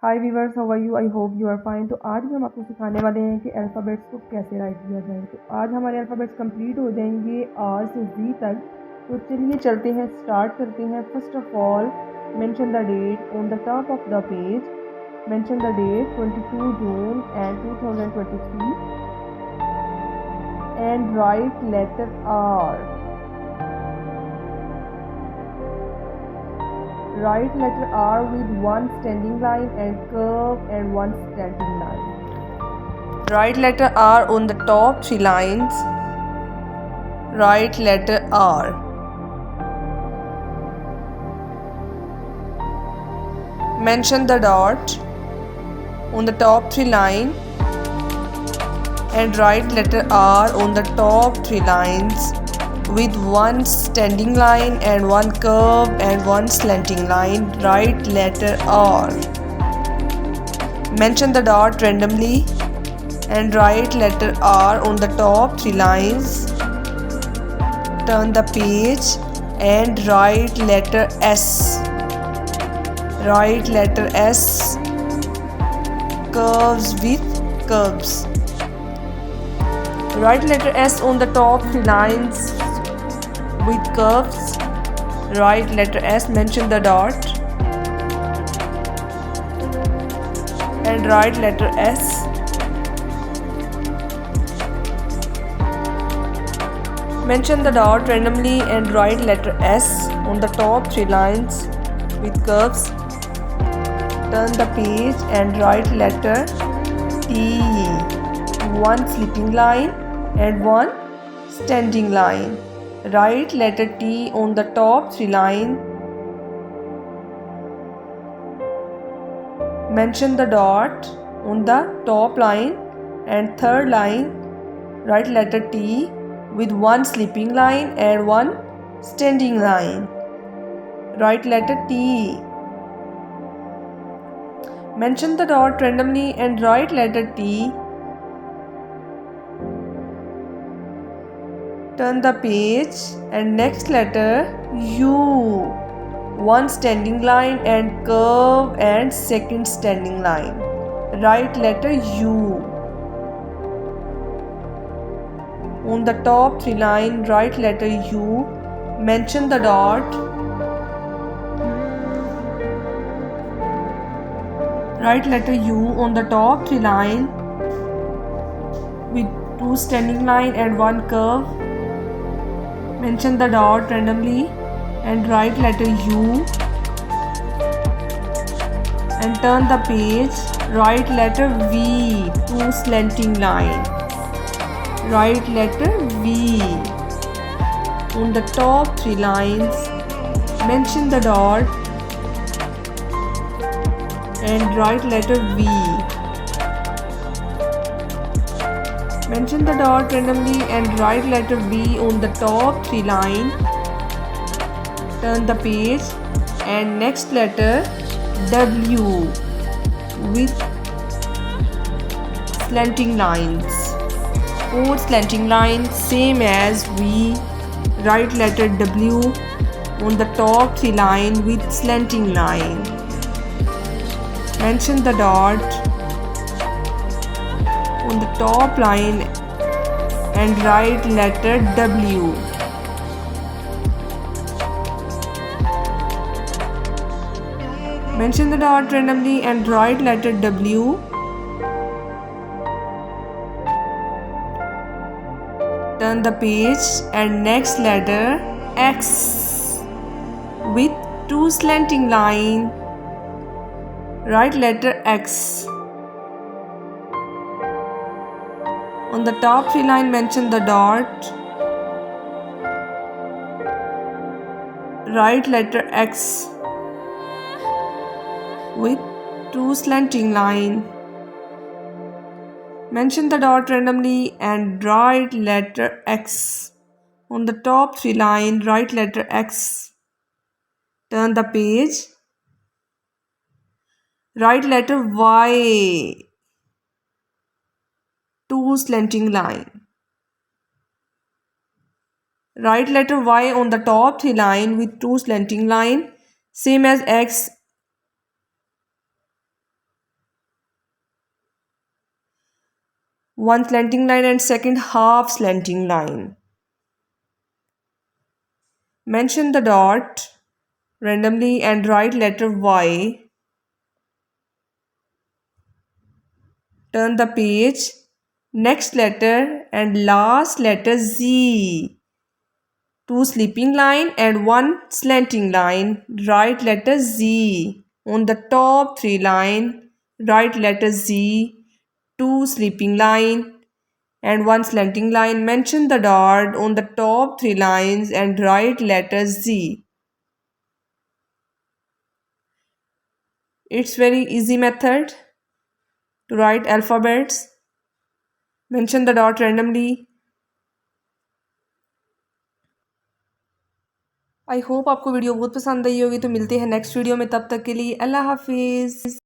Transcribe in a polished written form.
Hi viewers, how are you? I hope you are fine. तो आज भी हम आपको सिखाने वाले हैं कि अल्फ़ाबेट्स को कैसे राइट किया जाए। तो आज हमारे अल्फ़ाबेट्स कंप्लीट हो जाएंगे आर से जी तक। तो चलिए चलते हैं, स्टार्ट करते हैं। First of all, mention the date on the top of the page. Mention the date 22 June and 2023 and write letter R. Write letter R with one standing line and curve and one slanting line. Write letter R on the top three lines. Write letter R. Mention the dot on the top three line and write letter R on the top three lines with one standing line and one curve and one slanting line. Write letter R. Mention the dot randomly and write letter R on the top three lines. Turn the page and write letter S. Write letter S. Curves with curves. Write letter S on the top three lines with curves. Write letter S. Mention the dot and write letter S. Mention the dot randomly and write letter S on the top three lines with curves. Turn the page and write letter T. One sleeping line and one standing line. Write letter T on the top three lines. Mention the dot on the top line and third line. Write letter T with one sleeping line and one standing line. Write letter T. Mention the dot randomly and write letter T. Turn the page and next letter U. One standing line and curve and second standing line. Write letter U. On the top three line, write letter U. Mention the dot. Write letter U on the top three line with two standing line and one curve. Mention the dot randomly and write letter U and turn the page. Write letter V, two slanting line. Write letter V on the top three lines. Mention the dot and write letter V. Mention the dot randomly and write letter V on the top three line. Turn the page and next letter W with slanting lines. Four slanting lines same as V. Write letter W on the top three line with slanting line. Mention the dot on the top line and write letter W. Mention the dot randomly and write letter W. Turn the page and next letter X with two slanting line. Write letter X. On the top three line, mention the dot. Write letter X with two slanting line. Mention the dot randomly and write letter X. On the top three line, write letter X. Turn the page. Write letter Y. Two slanting line. Write letter Y on the top three line with two slanting line, same as X. one slanting line and second half slanting line. Mention the dot randomly and write letter Y. Turn the page. Next letter and last letter Z. Two sleeping line and one slanting line. Write letter Z. On the top three line, write letter Z. Two sleeping line and one slanting line. Mention the dot on the top three lines and write letter Z. It's very easy method to write alphabets. Mention the dot randomly. I hope आपको video बहुत पसंद आई होगी। तो मिलते हैं next video में, तब तक के लिए अल्लाह हाफिज़।